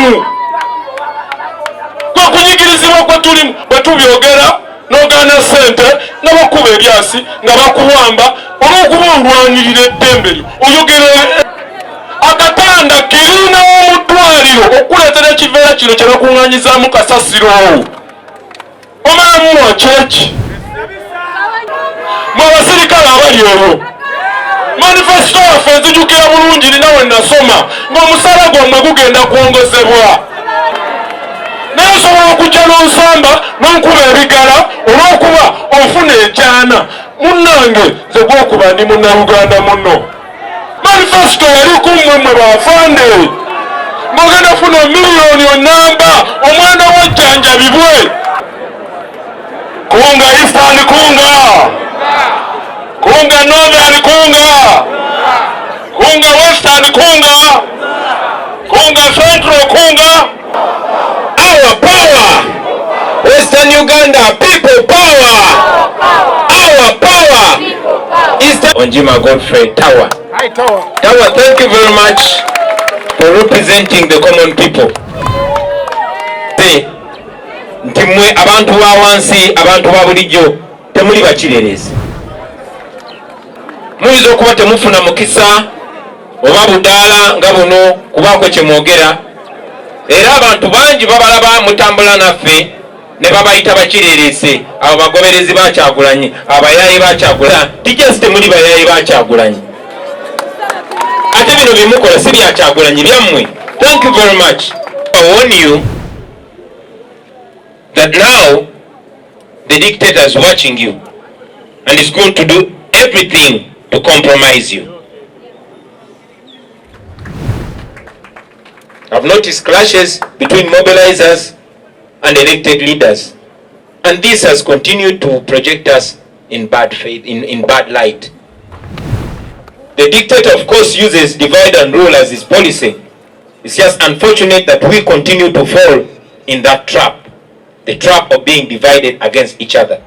Obulamu. Kwa kunyigirizibwa kwa tulimu batubyogera n'ogaana ssente n'abakuba ebyasi nga bakuwamba olw'okuba olwanirira eddembe lyo oyogera akatanda kirina omutwaliro okuleetera ekiveera kino kye bakuŋŋaanyizaamu kasasiro omalamu kyeki mwe abasirikale abali olwo manifesito yaffe nzijukira bulungi ninawe nasoma ng'omusala gwammwe gugenda kwongozebwa naye osobola okujja n'onsamba n'onkuba ebigala olw'okuba ofuna enkyana munnange nze gwokuba ndi munnaluganda muno manifesito yali kummwe mwe bafande ng'ogenda funa miliyoni onamba omwenda w'ojjanjabibwe kunga Eastern kunga Northern kunga Western kunga Central our power Western Uganda people power our power Eastern Onjima Godfrey Tawa. Hi Tawa. Tawa, thank you very much for representing the common people. Ntimwe abantu ba wansi abantu ba bulijjo temuli bakirerezi muyinza okuba temufuna mukisa oba budaala nga buno kubaako kye mwogera era abantu bangi babalaba mutambula naffe ne babayita bakirerezi abo bagoberezi bakyagulanyi abayaayi bakyagulanyi tijasi temuli bayaayi bakyagulanyi ate bino bimukola si byakyagulanyi byammwe. Thank you very much. I warn you that now the dictator is watching you and is going to do everything to compromise you. I've noticed clashes between mobilizers and elected leaders, and this has continued to project us in bad faith, in bad light. The dictator, of course, uses divide and rule as his policy. It's just unfortunate that we continue to fall in that trap. The trap of being divided against each other.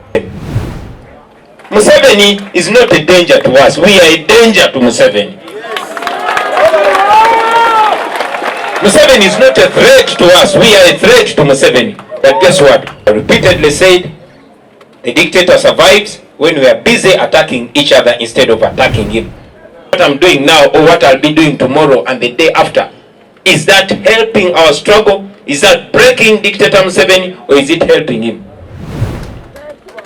Museveni is not a danger to us. We are a danger to Museveni. Museveni is not a threat to us. We are a threat to Museveni. But guess what? I repeatedly said, the dictator survives when we are busy attacking each other instead of attacking him. What I'm doing now or what I'll be doing tomorrow and the day after, is that helping our struggle? Is that breaking dictator Museveni, or is it helping him?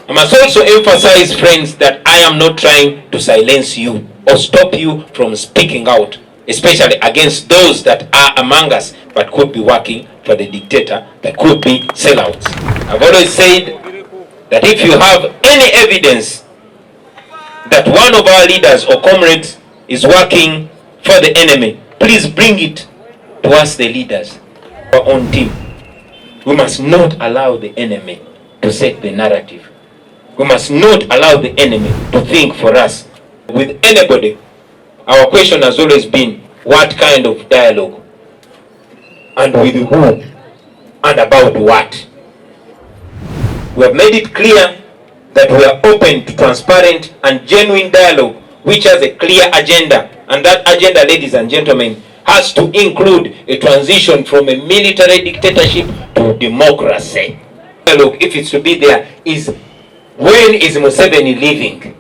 I must also emphasize, friends, that I am not trying to silence you or stop you from speaking out, especially against those that are among us but could be working for the dictator, that could be sellouts. I've always said that if you have any evidence that one of our leaders or comrades is working for the enemy, please bring it to us, the leaders. Our own team. We must not allow the enemy to set the narrative. We must not allow the enemy to think for us. With anybody, our question has always been, what kind of dialogue? And with who? And about what? We have made it clear that we are open to transparent and genuine dialogue, which has a clear agenda. And that agenda, ladies and gentlemen, has to include a transition from a military dictatorship to democracy. Look, if it's to be there, is when is Museveni leaving?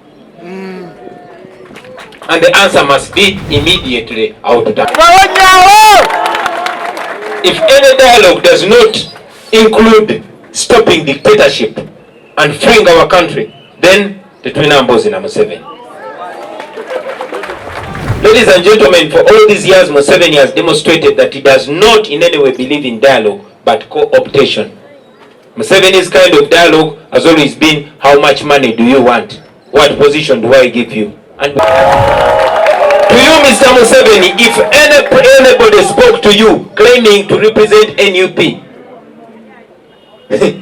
And the answer must be immediately out of that. If any dialogue does not include stopping dictatorship and freeing our country, then the twin ambos in Museveni. Ladies and gentlemen, for all these years, Museveni has demonstrated that he does not in any way believe in dialogue, but co-optation. Museveni's kind of dialogue has always been, how much money do you want? What position do I give you? And to you, Mr. Museveni, if anybody spoke to you claiming to represent NUP,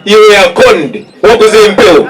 you were conned. What was the impel?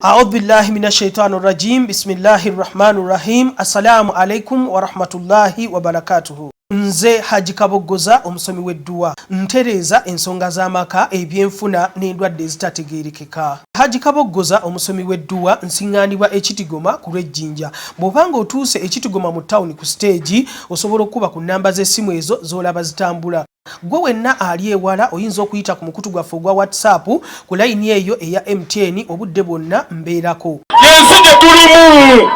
أعوذ بالله من الشيطان الرجيم بسم الله الرحمن الرحيم السلام عليكم ورحمة الله وبركاته Nze Haji Kaboggoza omusomi w'edduwa ntereeza ensonga z'amaka ebyenfuna n'endwadde ezitategeerekeka. Haji Kaboggoza omusomi w'edduwa nsiŋŋaanibwa Ekitigoma ku Lwejjinja. Bw'obanga otuuse Ekitigoma mu ttawuni ku siteegi osobola okuba ku nnamba z'essimu ezo z'olaba zitambula. Gwe wenna ali ewala oyinza okuyita ku mukutu gwaffe ogwa WhatsApp ku layini eyo eya MTN obudde bwonna mbeerako. Yensi gye tulimu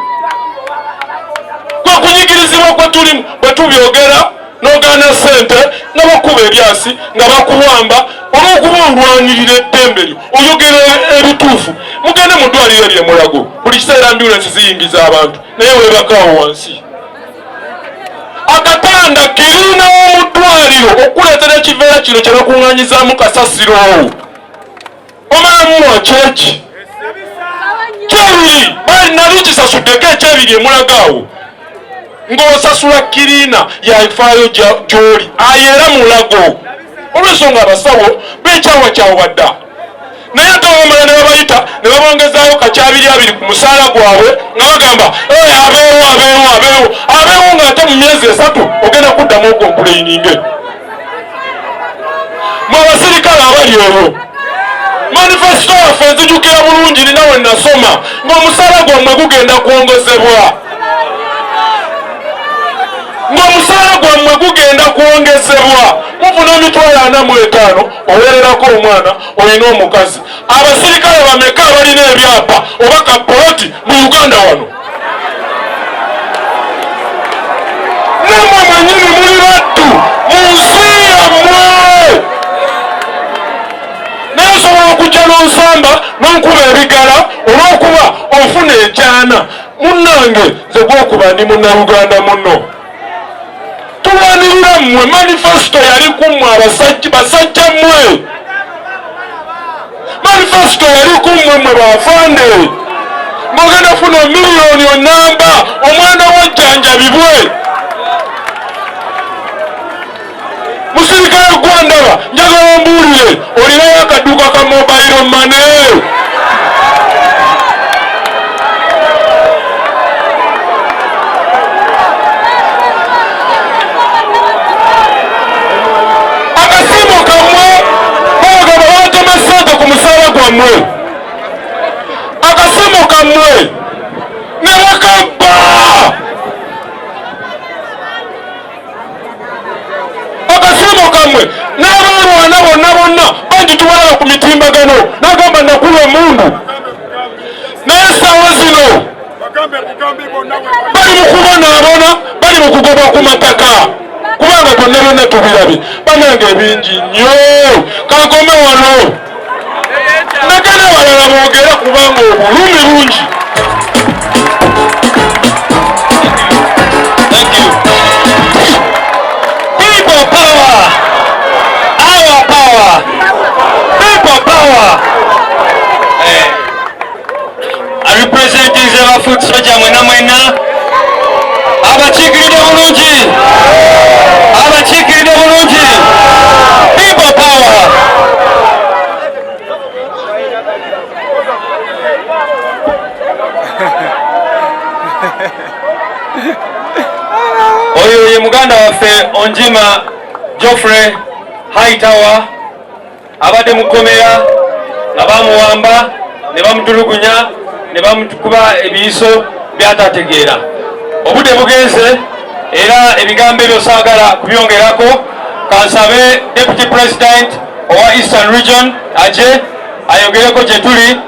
kwe kunyigirizibwa kwe tulimu bwe tubyogera n'ogaana ssente nga bakuba ebyasi nga bakuwamba olw'okuba olwanirira eddembe lyo oyogera ebituufu. Mugende mu ddwaliro ery'e Mulago buli kiseera ambulensi ziyingiza abantu naye weebakaawo wansi. Akatanda kirina mu ddwaliro okuleetera ekiveera kino kye bakuŋŋaanyizaamu kasasiro. Omalamu kyeki kyebiri bali nali kisasuddeko ekyebiri emulagaawo ng'osasula kirina yafaayo gy'oli ayera Mulago olw'ensonga abasawo beekyawakyawa dda naye ate bamala ne babayita ne babongezaayo kakyabiri abiri ku musaala gwabwe nga bagamba abeewo ng'ate mu myezi 3 ogenda kuddamu okompuleyininge. Mwe abasirikale abali olwo manifesito yaffe nzijukira bulungi nina we nasoma ng'omusaala gwammwe gugenda kwongezebwa. Mufuna emitwalo 45 owererako omwana olina omukazi. Abasirikale bameka abalina ebyapa oba kapoloti mu Uganda wano? Nammwe mwennyini muli baddu mu nsi yammwe. Naye osobola okujja n'onsamba n'onkuba ebigala olw'okuba ofuna ekyana. Munnange nze gwokuba ndi munnaluganda munno. Tulwanirira mmwe manifesito yali kummwe basajja mmwe. Manifesito yali kummwe mmwe bafande. Mwogenda funa miliyoni onamba omwana wajjanjabibwe. Musirikale gwandaba njagala ombuulire olinayo akaduuka ka mobile money. Akasimu kammwe ne bakabba. Akasimu kammwe n'abalwana bonna banditwala ku mitimbagano n'agamba nakuba emundu. Naye essaawa zino bali mu kubonaabona, bali mu kugoba ku mataka kubanga twonna byonna tubirabye. Bannange ebingi nnyo kankome wano nagana balala boogera kubanga obulumi bungi. People power, our power, people power. I represent the food soja mwena abakiikiride bulungi, abakiikiride bulungi. People power. Oyo ye muganda waffe Onjima Geoffrey Tawa abadde mu komera nga bamuwamba ne bamutulugunya ne bamukuba ebiyiso byatategeera. Obudde bugenze era ebigambo ebyo saagala kubyongerako. Kansabe Deputy President owa Eastern Region aje ayogereko gye tuli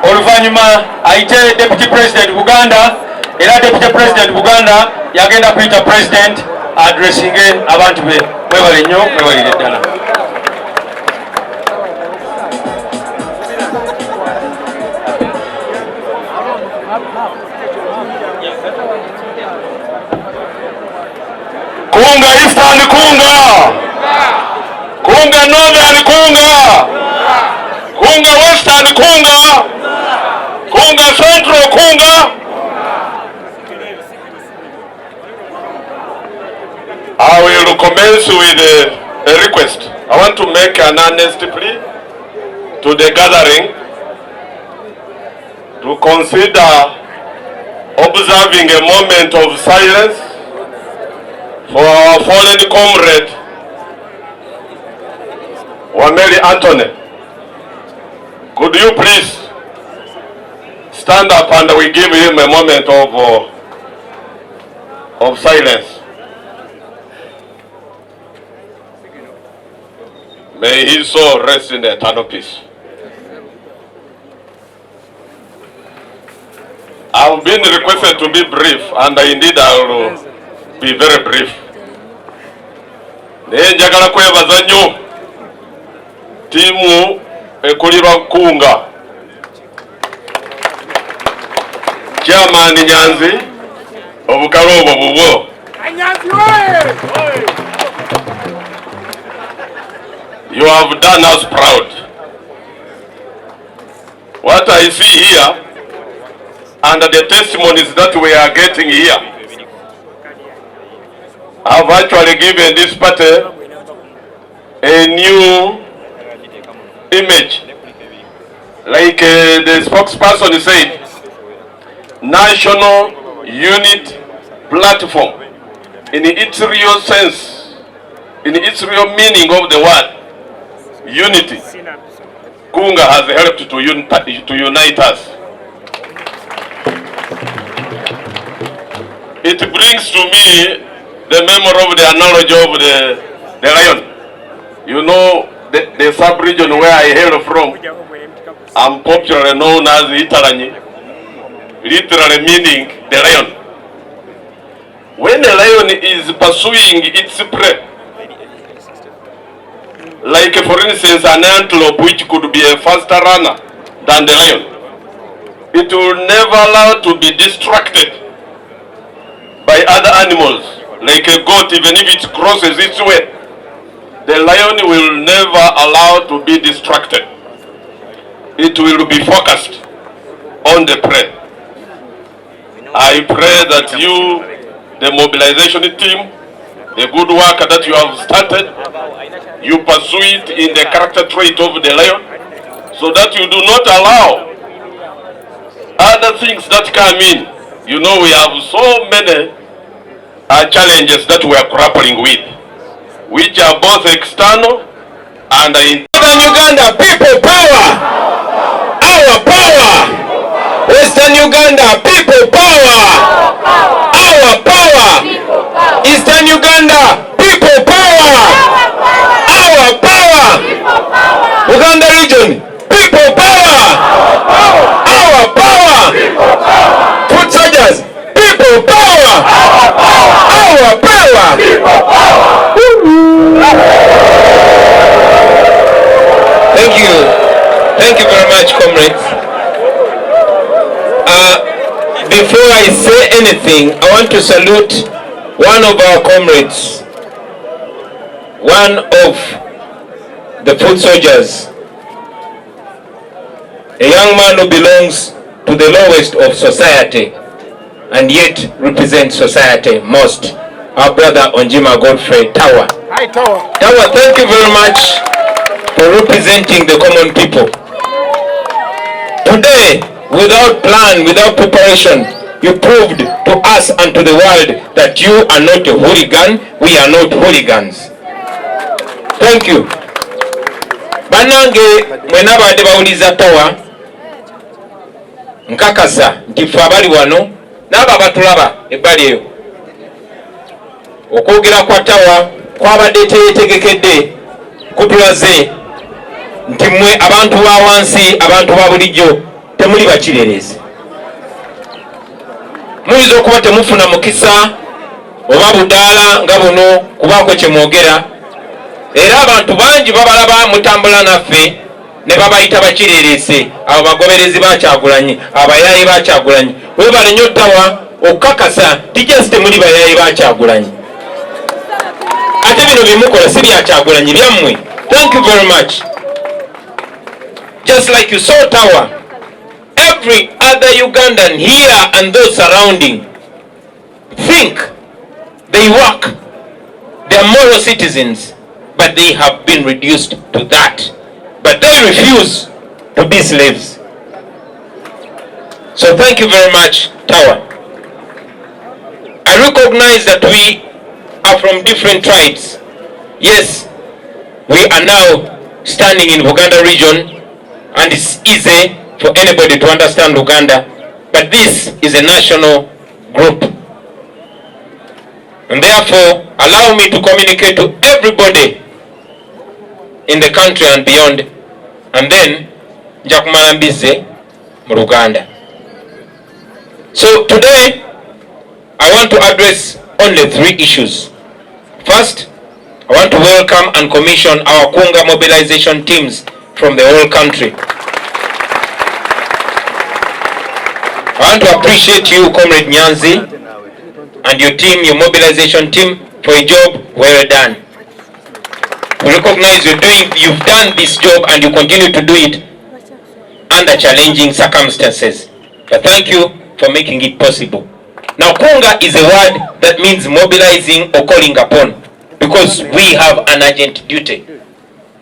oluvannyuma ayite Deputy President Buganda era Deputy President Buganda yagenda kuyita President addressinge abantu be. Mwebale nnyo, mwewalire ddala. Kunga Eastern, kunga Northern, kunga Western, kunga Central, kunga. I will commence with a request. I want to make an earnest plea to the gathering to consider observing a moment of silence for our fallen comrade, Wameli Anthony. Could you please stand up and we give him a moment of silence? May his soul rest in eternal peace. I've been requested to be brief, and indeed I will be very brief. Njagala kwebaza nnyo tiimu ekulirwa Kunga, Chairman Nyanzi, obukalo obwo bubwo. You have done us proud. What I see here, and the testimonies that we are getting here, have actually given this party a new image. Like the spokesperson said, national unit platform in its real sense, in its real meaning of the word, unity. Kunga has helped to unite us. It brings to me the memory of the analogy of the lion. You know, the sub-region where I hail from, I'm popularly known as Italanyi, literally meaning the lion. When a lion is pursuing its prey, like for instance an antelope which could be a faster runner than the lion, it will never allow to be distracted by other animals. Like a goat, even if it crosses its way, the lion will never allow to be distracted. It will be focused on the prey. I pray that you, the mobilization team, the good work that you have started, you pursue it in the character trait of the lion, so that you do not allow other things that come in. You know, we have so many challenges that we are grappling with, which are both external and Northern Uganda, people power! Our power! Western Uganda, people power! Our power! Eastern Uganda, people power! Our power! Uganda region, people power! Our power! Foot soldiers, people power! Our power! Thank you. Thank you very much, comrades. Before I say anything, I want to salute one of our comrades, one of the foot soldiers, a young man who belongs to the lowest of society and yet represents society most, our brother Onjima Godfrey Tawa. Hi, Tawa. Tawa, thank you very much for representing the common people. Today, without plan, without preparation, you proved to us and to the world that you are not a hooligan, we are not hooligans. Thank you. Banange mwena bade bawuliza Tawa, nkakasa nti ffe abali wano n'abo abatulaba ebbali eyo, okwogera kwa Tawa kwabadde tegekedde kutulaze nti mmwe abantu ba wansi, abantu ba bulijjo temuli bakirerezi. Muyinza okuba temufuna mukisa oba budaala nga buno kubaako kye mwogera, era abantu bangi babalaba mutambula naffe ne babayita bakirerese, abo bagoberezi ba Kyagulanyi, abayaayi ba Kyagulanyi. Webale nnyo Tawa okukakasa tijasi temuli bayaayi ba Kyagulanyi, ate bino byemukola si bya Kyagulanyi, byammwe. Thank you very much. Just like you saw Tawa, every other Ugandan here and those surrounding think they work, they are moral citizens, but they have been reduced to that. But they refuse to be slaves. So thank you very much, Tawa. I recognize that we are from different tribes. Yes, we are now standing in Buganda region, and it's easy for anybody to understand Uganda, but this is a national group. And therefore, allow me to communicate to everybody in the country and beyond, and then Njakumala Mbize mu Luganda. So today, I want to address only 3 issues. First, I want to welcome and commission our Kunga mobilization teams from the whole country. I want to appreciate you, Comrade Nyanzi, and your team, your mobilization team, for a job well done. We recognize you've done this job and you continue to do it under challenging circumstances. But thank you for making it possible. Now, Kunga is a word that means mobilizing or calling upon, because we have an urgent duty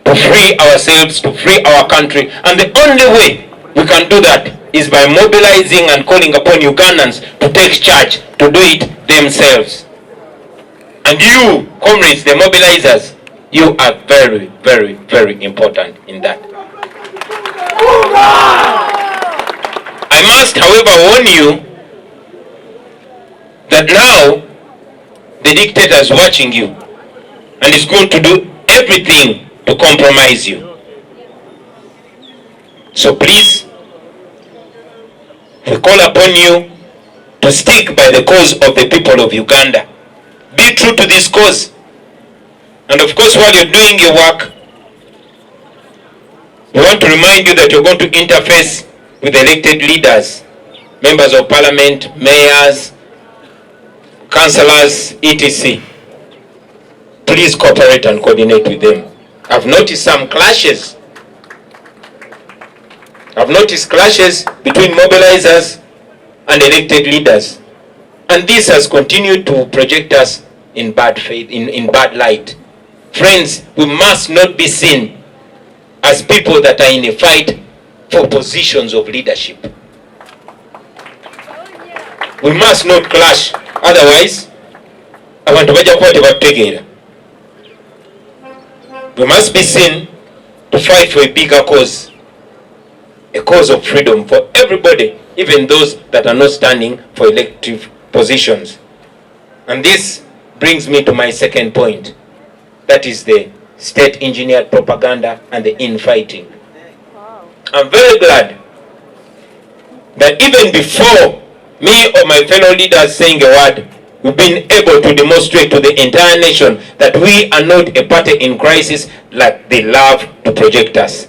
to free ourselves, to free our country. And the only way we can do that is by mobilizing and calling upon Ugandans to take charge, to do it themselves. And you, comrades, the mobilizers, you are very, very, very important in that. I must, however, warn you that now the dictator is watching you and is going to do everything to compromise you. So please, we call upon you to stick by the cause of the people of Uganda. Be true to this cause. And of course, while you're doing your work, we want to remind you that you're going to interface with elected leaders, members of parliament, mayors, councillors, etc. Please cooperate and coordinate with them. I've noticed some clashes. I've noticed clashes between mobilizers and elected leaders. And this has continued to project us in bad faith, in bad light. Friends, we must not be seen as people that are in a fight for positions of leadership. We must not clash. Otherwise, abantu bajja kuba tebategeera. We must be seen to fight for a bigger cause, a cause of freedom for everybody, even those that are not standing for elective positions. And this brings me to my second point. That is the state-engineered propaganda and the infighting. I'm very glad that even before me or my fellow leaders saying a word, we've been able to demonstrate to the entire nation that we are not a party in crisis like they love to project us.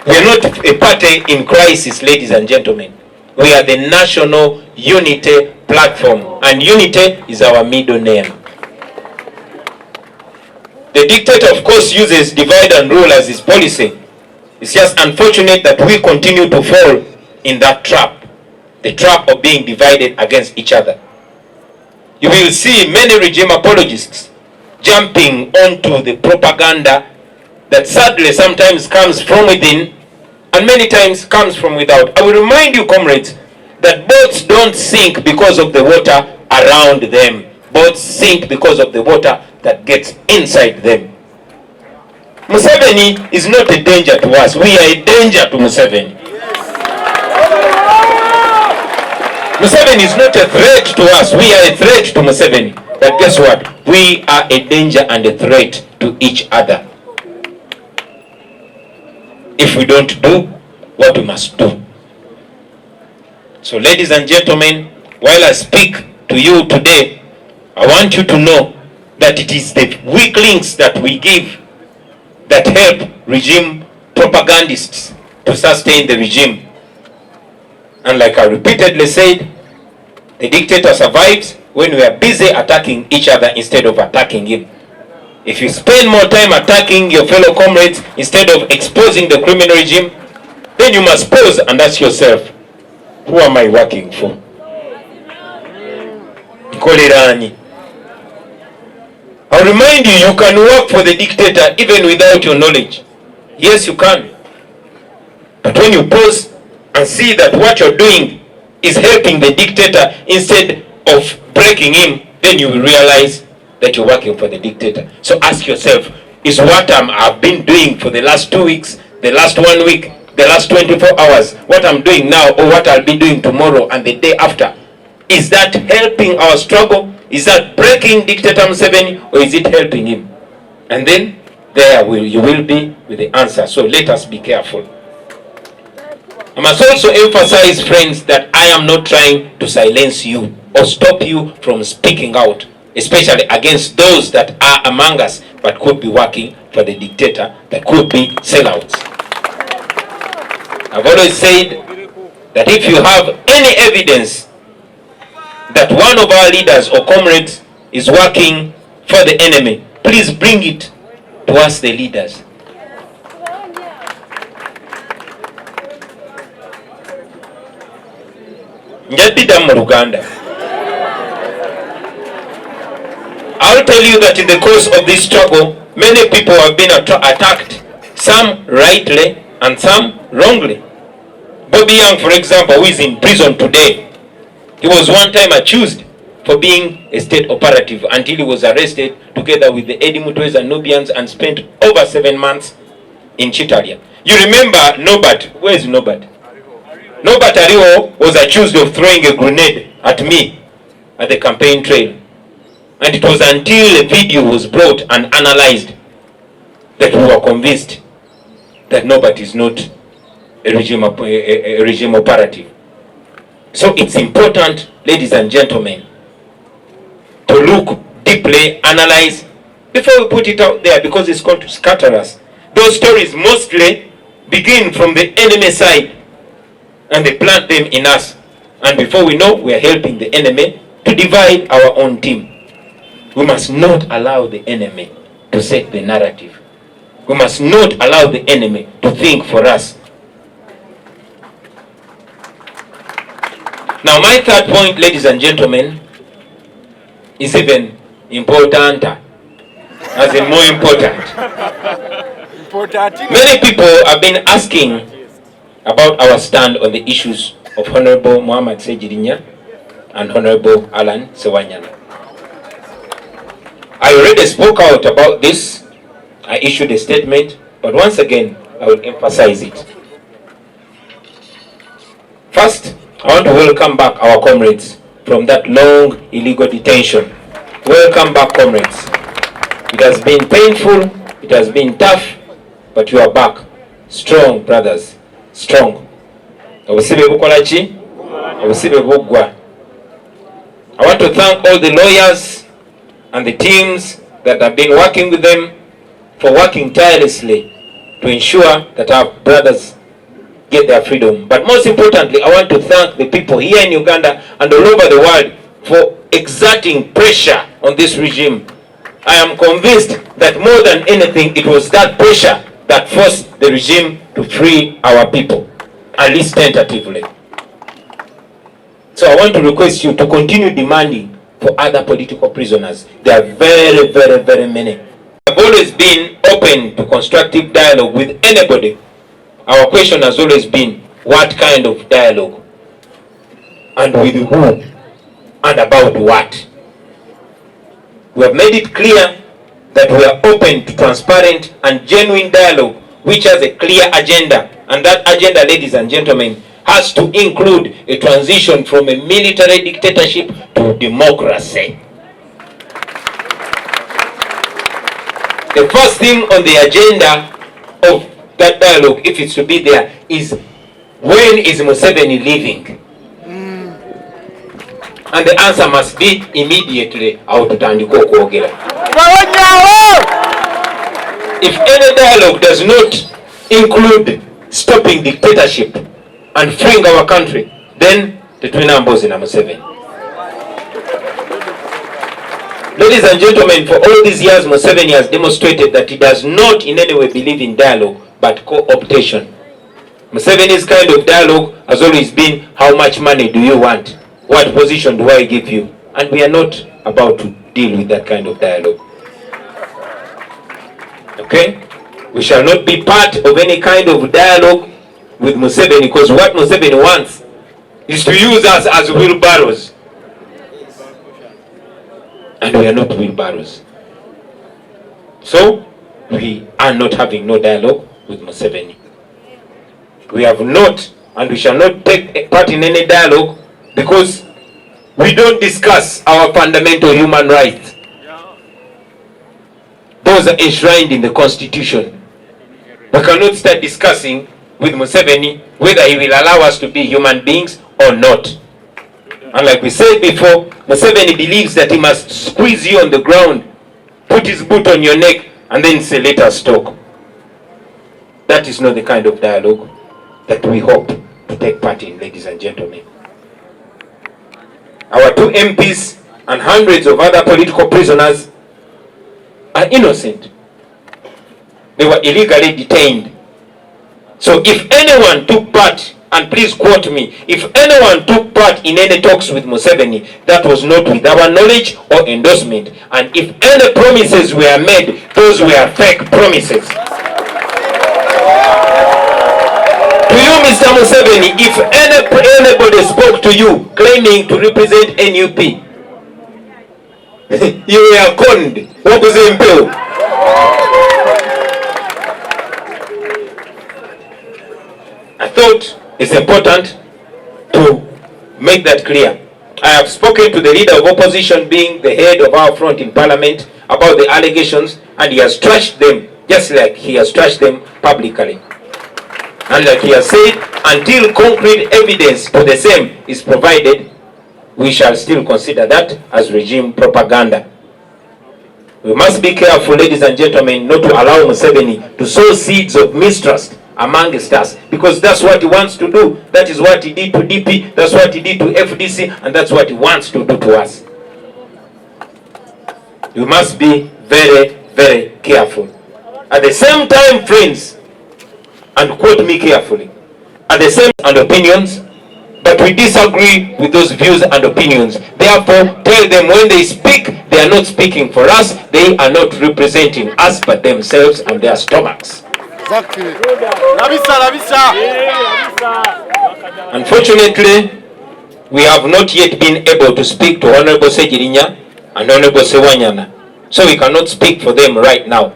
We are not a party in crisis, ladies and gentlemen. We are the National Unity Platform, and unity is our middle name. The dictator, of course, uses divide and rule as his policy. It's just unfortunate that we continue to fall in that trap, the trap of being divided against each other. You will see many regime apologists jumping onto the propaganda that sadly sometimes comes from within and many times comes from without. I will remind you, comrades, that boats don't sink because of the water around them. Boats sink because of the water that gets inside them. Museveni is not a danger to us. We are a danger to Museveni. Museveni is not a threat to us. We are a threat to Museveni. But guess what? We are a danger and a threat to each other if we don't do what we must do. So, ladies and gentlemen, while I speak to you today, I want you to know that it is the weak links that we give that help regime propagandists to sustain the regime. And like I repeatedly said, the dictator survives when we are busy attacking each other instead of attacking him. If you spend more time attacking your fellow comrades instead of exposing the criminal regime, then you must pause and ask yourself, who am I working for? I'll remind you, you can work for the dictator even without your knowledge. Yes, you can. But when you pause and see that what you're doing is helping the dictator instead of breaking him, then you will realize that you're working for the dictator. So ask yourself, is what I've been doing for the last 2 weeks, the last 1 week, the last 24 hours, what I'm doing now or what I'll be doing tomorrow and the day after, is that helping our struggle? Is that breaking Dictator Museveni, or is it helping him? And then there you will be with the answer. So let us be careful. I must also emphasize, friends, that I am not trying to silence you or stop you from speaking out, especially against those that are among us but could be working for the dictator, that could be sellouts. I've always said that if you have any evidence that one of our leaders or comrades is working for the enemy, please bring it to us, the leaders. I'll tell you that in the course of this struggle, many people have been attacked, some rightly and some wrongly. Bobby Young, for example, who is in prison today, he was one time accused for being a state operative until he was arrested together with the Eddie Mutwes and Nubians and spent over 7 months in Chitalia. You remember Nobat? Where is Nobat? Nobat Ariwo was accused of throwing a grenade at me at the campaign trail. And it was until a video was brought and analyzed that we were convinced that Nobat is not a regime operative. So it's important, ladies and gentlemen, to look deeply, analyze, before we put it out there, because it's going to scatter us. Those stories mostly begin from the enemy side, and they plant them in us. And before we know, we are helping the enemy to divide our own team. We must not allow the enemy to set the narrative. We must not allow the enemy to think for us. Now, my third point, ladies and gentlemen, is even important, as in more important. Many people have been asking about our stand on the issues of Honorable Muhammad Sejirinya and Honorable Alan Sewanyana. I already spoke out about this. I issued a statement, but once again, I will emphasize it. First, I want to welcome back our comrades from that long illegal detention. Welcome back, comrades. It has been painful, it has been tough, but you are back. Strong, brothers. Strong. I want to thank all the lawyers and the teams that have been working with them for working tirelessly to ensure that our brothers get their freedom. But most importantly, I want to thank the people here in Uganda and all over the world for exerting pressure on this regime. I am convinced that more than anything, it was that pressure that forced the regime to free our people, at least tentatively. So I want to request you to continue demanding for other political prisoners. There are very, very, very many. I've always been open to constructive dialogue with anybody. Our question has always been, what kind of dialogue? And with who? And about what? We have made it clear that we are open to transparent and genuine dialogue which has a clear agenda. And that agenda, ladies and gentlemen, has to include a transition from a military dictatorship to democracy. The first thing on the agenda of that dialogue, if it's to be there, is when is Museveni leaving? And the answer must be immediately. If any dialogue does not include stopping dictatorship and freeing our country, then the twin ambos in Museveni. Ladies and gentlemen, for all these years, Museveni has demonstrated that he does not in any way believe in dialogue, but co-optation. Museveni's kind of dialogue has always been, how much money do you want? What position do I give you? And we are not about to deal with that kind of dialogue. Okay? We shall not be part of any kind of dialogue with Museveni, because what Museveni wants is to use us as wheelbarrows. and we are not wheelbarrows. So we are not having no dialogue with Museveni. We have not, and we shall not take part in any dialogue, because we don't discuss our fundamental human rights. Those are enshrined in the Constitution. We cannot start discussing with Museveni whether he will allow us to be human beings or not. And like we said before, Museveni believes that he must squeeze you on the ground, put his boot on your neck, and then say, let us talk. That is not the kind of dialogue that we hope to take part in, ladies and gentlemen. Our 2 MPs and hundreds of other political prisoners are innocent. They were illegally detained. So if anyone took part, and please quote me, if anyone took part in any talks with Museveni, that was not with our knowledge or endorsement. And if any promises were made, those were fake promises. To you, Mr. Museveni, if anybody spoke to you claiming to represent NUP, you were conned. What was the impel? I thought it's important to make that clear. I have spoken to the leader of opposition, being the head of our front in parliament, about the allegations, and he has trashed them just like he has trashed them publicly. And like he has said, until concrete evidence for the same is provided, we shall still consider that as regime propaganda. We must be careful, ladies and gentlemen, not to allow Museveni to sow seeds of mistrust amongst us, because that's what he wants to do. That is what he did to DP, that's what he did to FDC, and that's what he wants to do to us. You must be very, very careful. At the same time, friends, and quote me carefully, at the same and opinions, but we disagree with those views and opinions. Therefore, tell them when they speak, they are not speaking for us, they are not representing us but themselves and their stomachs. Exactly. Unfortunately, we have not yet been able to speak to Honorable Segirinya and Honorable Sewanyana, so we cannot speak for them right now.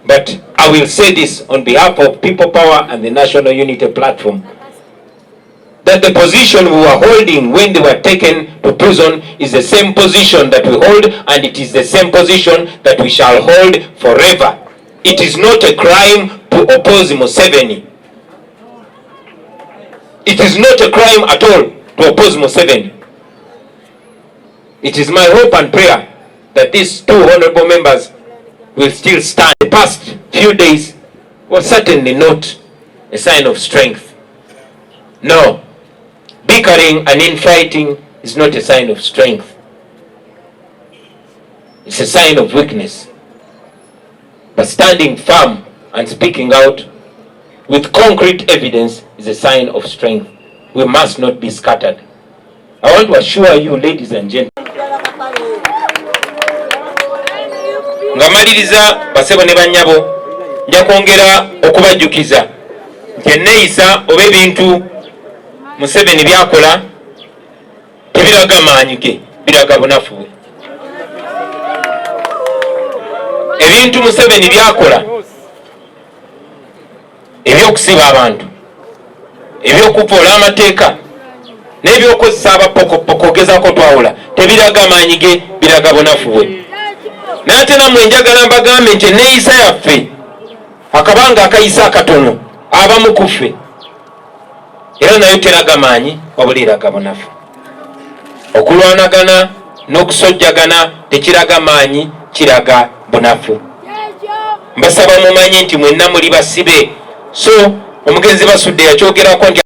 But I will say this on behalf of People Power and the National Unity Platform, that the position we were holding when they were taken to prison is the same position that we hold, and it is the same position that we shall hold forever. It is not a crime to oppose Museveni. It is not a crime at all to oppose Museveni. It is my hope and prayer that these 2 honorable members will still stand. The past few days was certainly not a sign of strength. No. Bickering and infighting is not a sign of strength. It's a sign of weakness. But standing firm and speaking out with concrete evidence is a sign of strength. We must not be scattered. I want to assure you, ladies and gentlemen, ngamaliriza basebo ne banyabo, nja kwongera okubajjukiza nti enneeyisa oba ebintu Museveni byakola tebiraga maanyi ge, biraga bunafu bwe. Ebintu Museveni byakola ebyokusiba abantu, ebyokuvoola amateeka, n'ebyokozesa abapokopoko ogezaako twawula, tebiraga maanyi ge, biraga bunafu bwe. Nate namwe njagala mbagambe nti enneeyisa yaffe akabanga akayisa akatono abamu ku ffe era nayo teraga maanyi wabula eraga bunafu. Okulwanagana n'okusojjagana tekiraga maanyi, kiraga bunafu. Mbasaba mumanye nti mwenna muli basibe. So omugenzi basudde yakyogerako nti